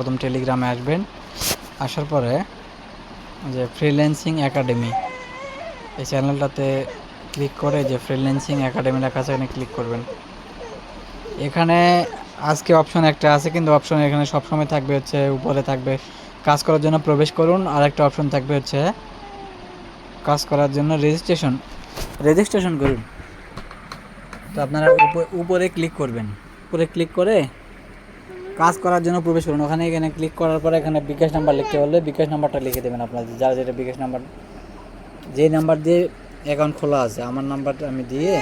প্রথম টেলিগ্রামে আসবেন। আসার পরে যে ফ্রিল্যান্সিং একাডেমি এই চ্যানেলটাতে ক্লিক করে যে ফ্রিল্যান্সিং একাডেমি লেখা আছে এখানে ক্লিক করবেন। এখানে আজকে অপশন একটা আছে, কিন্তু অপশন এখানে সবসময় থাকবে হচ্ছে উপরে থাকবে কাজ করার জন্য প্রবেশ করুন, আর একটা অপশন থাকবে হচ্ছে কাজ করার জন্য রেজিস্ট্রেশন করুন। তো আপনারা উপরে ক্লিক করবেন, উপরে ক্লিক করে কাজ করার জন্য প্রবেশ করুন। ওখানে এখানে ক্লিক করার পরে এখানে বিকাশ নাম্বার লিখতে বললে বিকাশ নাম্বারটা লিখে দেবেন আপনাদের, যার যেটা বিকাশ নাম্বার, যে নাম্বার দিয়ে অ্যাকাউন্ট খোলা আছে। আমার নাম্বারটা আমি দিয়ে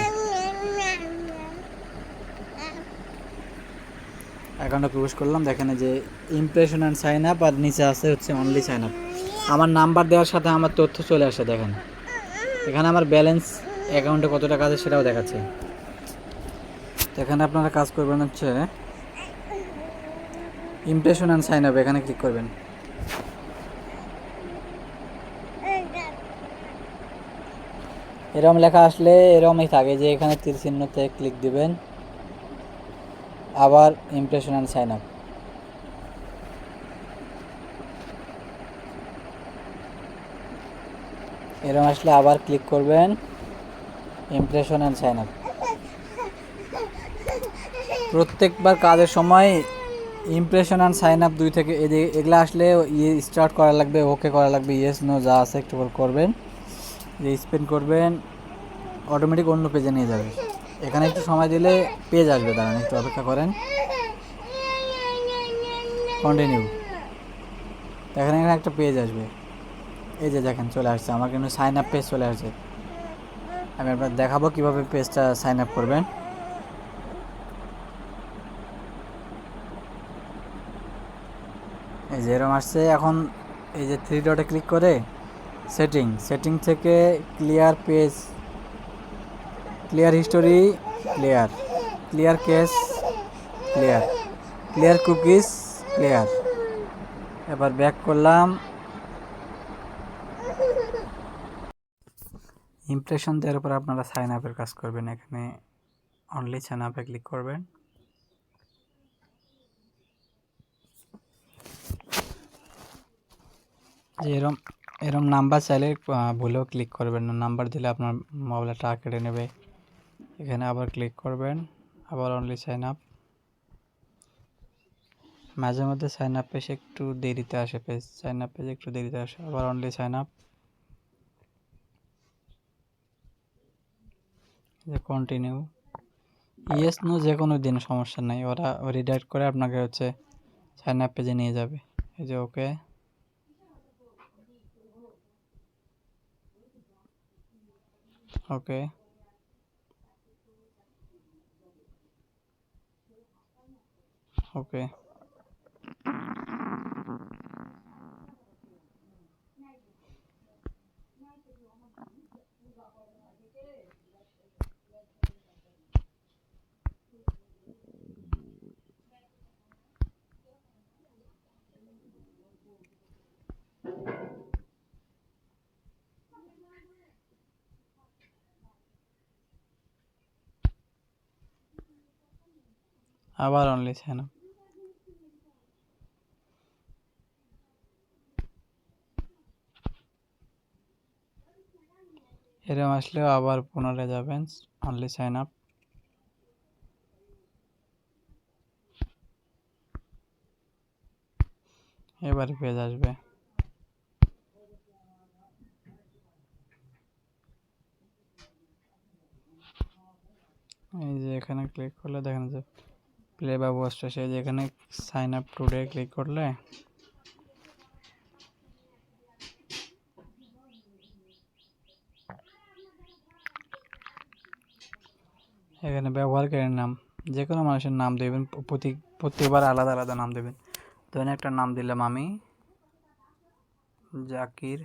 অ্যাকাউন্টে প্রবেশ করলাম। দেখেন যে ইমপ্রেশন অ্যান্ড সাইন আপ, আর নিচে আছে হচ্ছে অনলি সাইন আপ। আমার নাম্বার দেওয়ার সাথে আমার তথ্য চলে আসে। দেখেন এখানে আমার ব্যালেন্স অ্যাকাউন্টে কত টাকা আছে সেটাও দেখাচ্ছে। তো এখানে আপনারা কাজ করবেন হচ্ছে ইমপ্রেশন অ্যান্ড সাইন আপ, এখানে ক্লিক করবেন। এরকম লেখা আসলে এরকমই থাকে যে এখানে তীর চিহ্নতে ক্লিক দিবেন, আবার ইমপ্রেশন অ্যান্ড সাইন আপ। এরকম আসলে আবার ক্লিক করবেন ইমপ্রেশন অ্যান্ড সাইন আপ। প্রত্যেকবার কাজের সময় ইমপ্রেশন অ্যান্ড সাইন আপ 2 থেকে এগুলো আসলে স্টার্ট করা লাগবে, ওকে করা লাগবে, ইয়েস নো যা আছে একটু করবেন, যে স্পেন করবেন, অটোমেটিক অন্য পেজে নিয়ে যাবে। এখানে একটু সময় দিলে পেজ আসবে, দাঁড়ান একটু অপেক্ষা করেন। কন্টিনিউ। এখানে একটা পেজ আসবে, এই যে দেখেন চলে আসছে, আমার কিন্তু সাইন আপ পেজ চলে আসছে। আমি আপনার দেখাবো কীভাবে পেজটা সাইন আপ করবেন। এই যে এরকম আসছে। এখন এই যে 3 ডটে ক্লিক করে সেটিং থেকে clear page, clear history, clear case, clear cookies, clear. এবার ব্যাক করলাম। ইমপ্রেশন দেওয়ার পর আপনারা সাইন আপের কাজ করবেন। এখানে অনলি সাইন আপে ক্লিক করবেন। যে এরম নাম্বার চাইলে ভুলেও ক্লিক করবেন না, নাম্বার দিলে আপনার মোবাইলে টাকা কেটে নেবে। এখানে আবার ক্লিক করবেন, আবার অনলি সাইন আপ। মাঝে মধ্যে সাইন আপ পেজে একটু দেরিতে আসে, আবার অনলি সাইন আপ, যে কন্টিনিউ, ইয়েস নো যে কোনো দিন সমস্যা নাই, ওরা রিডাইরেক্ট করে আপনাকে হচ্ছে সাইন আপ পেজে নিয়ে যাবে। এই যে ওকে, ওকে, ওকে। আবার অনলি সাইন আপ। এরকম আসলেও আবার পুনরায় যাবেন অনলি সাইন আপ। এবারে পেজ আসবে। এই যে এখানে ক্লিক করলে দেখেন যে প্লে বা পোস্ট আসে, যে এখানে সাইন আপ টুডে ক্লিক করলে এখানে ব্যবহারকারীর নাম, যে কোনো মানুষের নাম দেবেন, প্রত্যেকবার আলাদা আলাদা নাম দেবেন। ধরেন একটা নাম দিলাম আমি জাকির,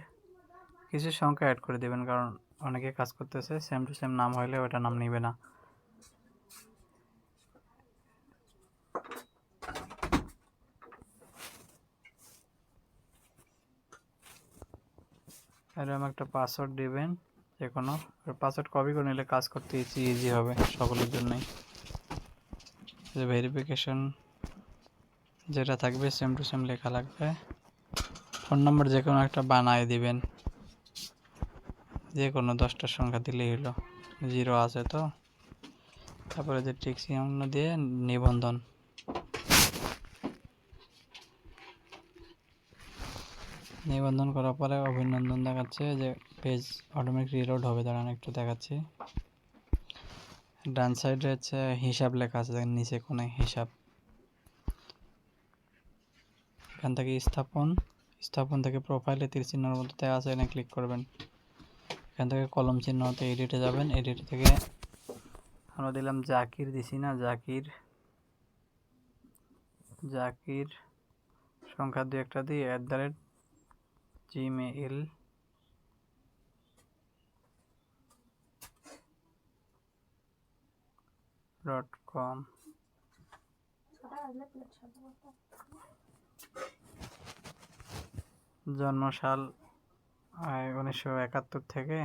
কিছু সংখ্যা অ্যাড করে দেবেন, কারণ অনেকে কাজ করতেছে সেম টু সেম নাম হলে ওটা নাম নিবে না। এরকম একটা পাসওয়ার্ড দিবেন, যে কোনো পাসওয়ার্ড কপি করে নিলে কাজ করতে ইজি হবে সকলের জন্যই। ভেরিফিকেশন যেটা থাকবে সেম টু সেম লেখা লাগবে। ফোন নম্বর যে কোনো একটা বানায় দিবেন, যে কোনো 10টার সংখ্যা দিলেই হলো, 0 আছে তো। তারপরে যে টিক চিহ্ন দিয়ে নিবন্ধন, নিবন্ধন করার পরে অভিনন্দন দেখাচ্ছে যে পেজ অটোমেটিক রিলোড হবে। দাঁড়ান একটু দেখাচ্ছি। ডান সাইডে হচ্ছে হিসাব লেখা আছে, দেখেন নিচে কোণে হিসাব। এখান থেকে স্থাপন, স্থাপন থেকে প্রোফাইলে তীর চিহ্নের মধ্যে দেওয়া আছে, এখানে ক্লিক করবেন। এখান থেকে কলম চিহ্ন হতে এডিটে যাবেন, এডিট থেকে আমরা দিলাম জাকির, দিছি না জাকির, জাকির সংখ্যা 2 একটা দিয়ে gmail.com। জন্মসাল 1971 থেকে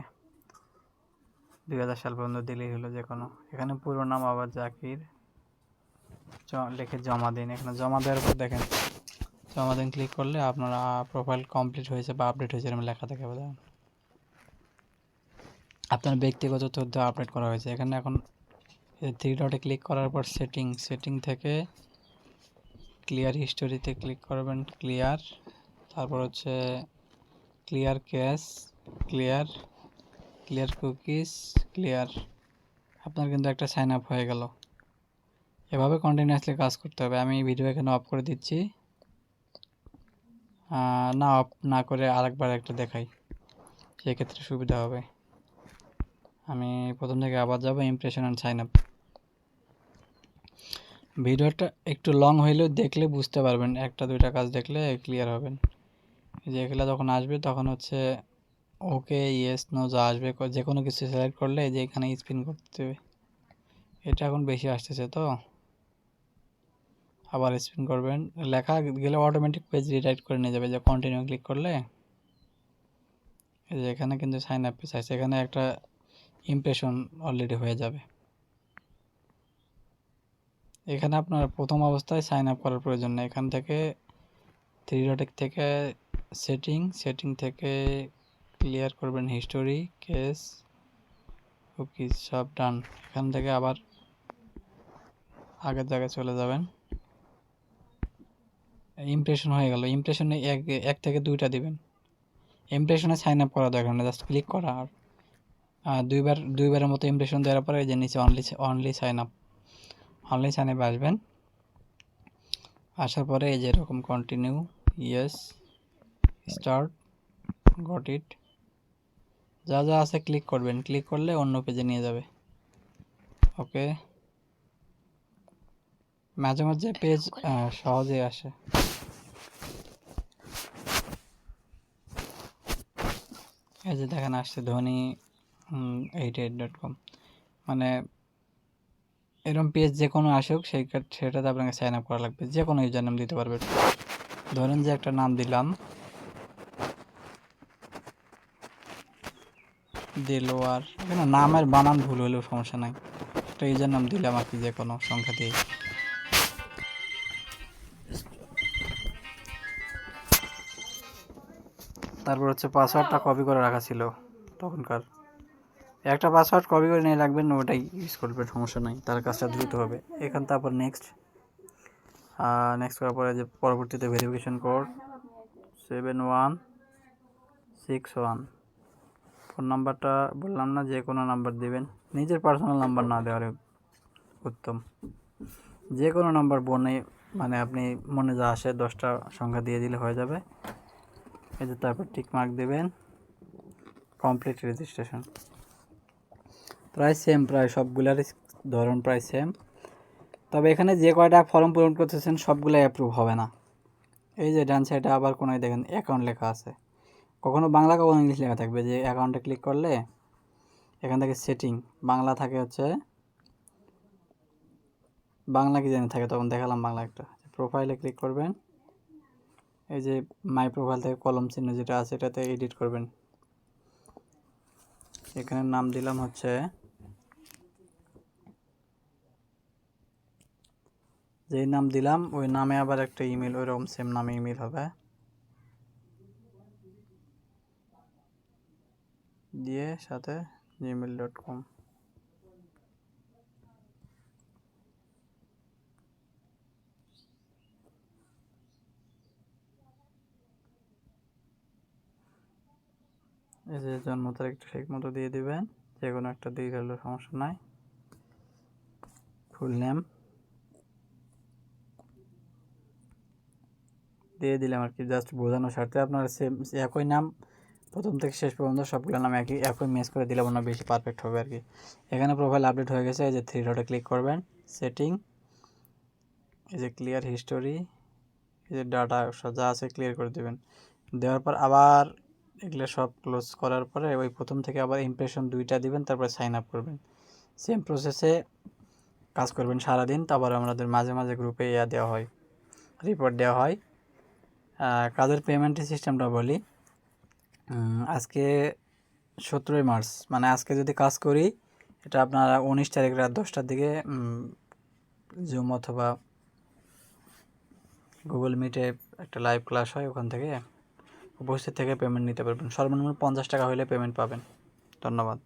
2000 সাল পর্যন্ত দিলেই হলো যে কোনো। এখানে পুরো নাম আবার জাকির লিখে জমা দিন। এখানে জমা দেওয়ার পর দেখেন জমা দিন ক্লিক করলে আপনার প্রোফাইল কমপ্লিট হয়েছে বা আপডেট হয়েছে এরকম লেখা থাকে। আপনার ব্যক্তিগত তথ্য আপডেট করা হয়েছে। এখানে এখন 3 ডটে ক্লিক করার পর সেটিং থেকে ক্লিয়ার হিস্টোরিতে ক্লিক করবেন, ক্লিয়ার, তারপর হচ্ছে clear cash, clear cookies, clear. আপনার কিন্তু একটা সাইন আপ হয়ে গেল। এভাবে কন্টিনিউয়াসলি কাজ করতে হবে। আমি ভিডিও এখানে অফ করে দিচ্ছি, না অফ না করে আরেকবার একটা দেখাই, সেক্ষেত্রে সুবিধা হবে। আমি প্রথম থেকে আবার যাব, ইমপ্রেশন অ্যান্ড সাইন আপ। ভিডিওটা একটু লং হইলেও দেখলে বুঝতে পারবেন, 1-2টা কাজ দেখলে ক্লিয়ার হবেন। যে এগুলো যখন আসবে তখন হচ্ছে ওকে, ইয়েস, নো যা আসবে যে কোনো কিছু সিলেক্ট করলে যে এখানে স্পিন করতে হবে। এটা এখন বেশি আসতেছে তো, আবার স্পিন করবেন। লেখা গেলে অটোমেটিক পেজ রিডাইরেক্ট করে নিয়ে যাবে। যে কন্টিনিউ ক্লিক করলে এই যে এখানে কিন্তু সাইন আপ পেজ আছে, এখানে একটা ইমপ্রেশন অলরেডি হয়ে যাবে। এখানে আপনার প্রথম অবস্থায় সাইন আপ করার প্রয়োজন নেই। এখান থেকে 3 ডট থেকে সেটিং থেকে ক্লিয়ার করবেন হিস্টোরি, কেস, কুকিজ, সব ডান। এখান থেকে আবার আগের জায়গায় চলে যাবেন। ইমপ্রেশন হয়ে গেল। ইমপ্রেশনে 1 থেকে 2টা দিবেন। ইমপ্রেশনে সাইন আপ করা দরকার না, জাস্ট ক্লিক করা। আর দুইবারের মতো ইমপ্রেশন দেওয়ার পরে যে নিচে অনলি সাইন আপ আসবেন। আসার পরে এই যে এরকম continue, yes, start, got it, যা যা আছে ক্লিক করবেন। ক্লিক করলে অন্য পেজে নিয়ে যাবে। ওকে, মাঝে মাঝে পেজ সহজে আসে। এই যে দেখেন আসছে ধনী 88.com। মানে এরকম পেজ যে কোনো আসুক সেটাতে আপনাকে সাইন আপ করা লাগবে। যে কোনো ইউজার নাম দিতে পারবেন। ধরেন যে একটা নাম দিলাম দেলোয়ার, এখানে নামের বানান ভুল হলেও সমস্যা নাই, একটা ইউজার নাম দিলাম আর কি, যে কোনো সংখ্যা দিয়ে। তারপর হচ্ছে পাসওয়ার্ডটা কপি করে রাখা ছিল তখনকার, একটা পাসওয়ার্ড কপি করে নিয়ে রাখবেন, ওটাই ইউজ করবেন, সমস্যা নাই, তার কাজটা দ্রুত হবে। এখান তারপর নেক্সট করার পরে যে পরবর্তীতে ভেরিফিকেশন কোড 7161। ফোন নাম্বারটা বললাম না, যে কোনো নাম্বার দিবেন, নিজের পার্সোনাল নাম্বার না দেওয়ার উত্তম। যে কোনো নাম্বার মানে আপনি মনে যা আসে 10টা সংখ্যা দিয়ে দিলে হয়ে যাবে। এই যে তারপর টিক মার্ক দেবেন, কমপ্লিট রেজিস্ট্রেশন। প্রায় সেম, প্রায় সবগুলারই ধরন প্রায় সেম। তবে এখানে যে কয়টা ফর্ম পূরণ করতেছেন সবগুলো অ্যাপ্রুভ হবে না। এই যে ডান সাইডে আবার কোনো দেখেন অ্যাকাউন্ট লেখা আছে, কখনো বাংলা কখনো ইংলিশ লেখা থাকবে। যে অ্যাকাউন্টে ক্লিক করলে এখান থেকে সেটিং বাংলা থাকে, হচ্ছে বাংলা কি জানি থাকে, তখন দেখালাম বাংলা একটা। প্রোফাইলে ক্লিক করবেন, এই যে মাই প্রোফাইল থেকে কলম চিহ্ন যেটা আছে এটাতে এডিট করবেন। এখানে নাম দিলাম হচ্ছে যেই নাম দিলাম ওই নামে আবার একটা ইমেল, ওইরকম সেম নামে ইমেল হবে, দিয়ে সাথে gmail.com। এই যে জন্ম তারিখটা ঠিক মতো দিয়ে দিবেন, যে কোনো একটা দিয়ে গেলেও সমস্যা নাই। ফুল নেম দিয়ে দিলাম আর কি, জাস্ট বোঝানোর স্বার্থে। আপনার সেম একই নাম প্রথম থেকে শেষ পর্যন্ত সবগুলো নাম একই ম্যাচ করে দিলে মনে বেশি পারফেক্ট হবে আর কি। এখানে প্রোফাইল আপডেট হয়ে গেছে, এই যে 3 ডটে ক্লিক করবেন, সেটিং, এই যে ক্লিয়ার হিস্টোরি, এই যে ডাটা যা আছে ক্লিয়ার করে দেবেন। দেওয়ার পর আবার এগুলো সব ক্লোজ করার পরে ওই প্রথম থেকে আবার ইমপ্রেশন 2টা দিবেন, তারপরে সাইন আপ করবেন। সেম প্রসেসে কাজ করবেন সারাদিন। তারপর আমাদের মাঝে মাঝে গ্রুপে দেওয়া হয়, রিপোর্ট দেওয়া হয়। কাজের পেমেন্টের সিস্টেমটা বলি। আজকে 17ই মার্চ, মানে আজকে যদি কাজ করি, এটা আপনারা 19 তারিখ রাত 10টার দিকে জুম অথবা গুগল মিটে একটা লাইভ ক্লাস হয়, ওখান থেকে উপস্থিত থেকে পেমেন্ট নিতে পারবেন। সর্বনিম্ন 50 টাকা হলে পেমেন্ট পাবেন। ধন্যবাদ।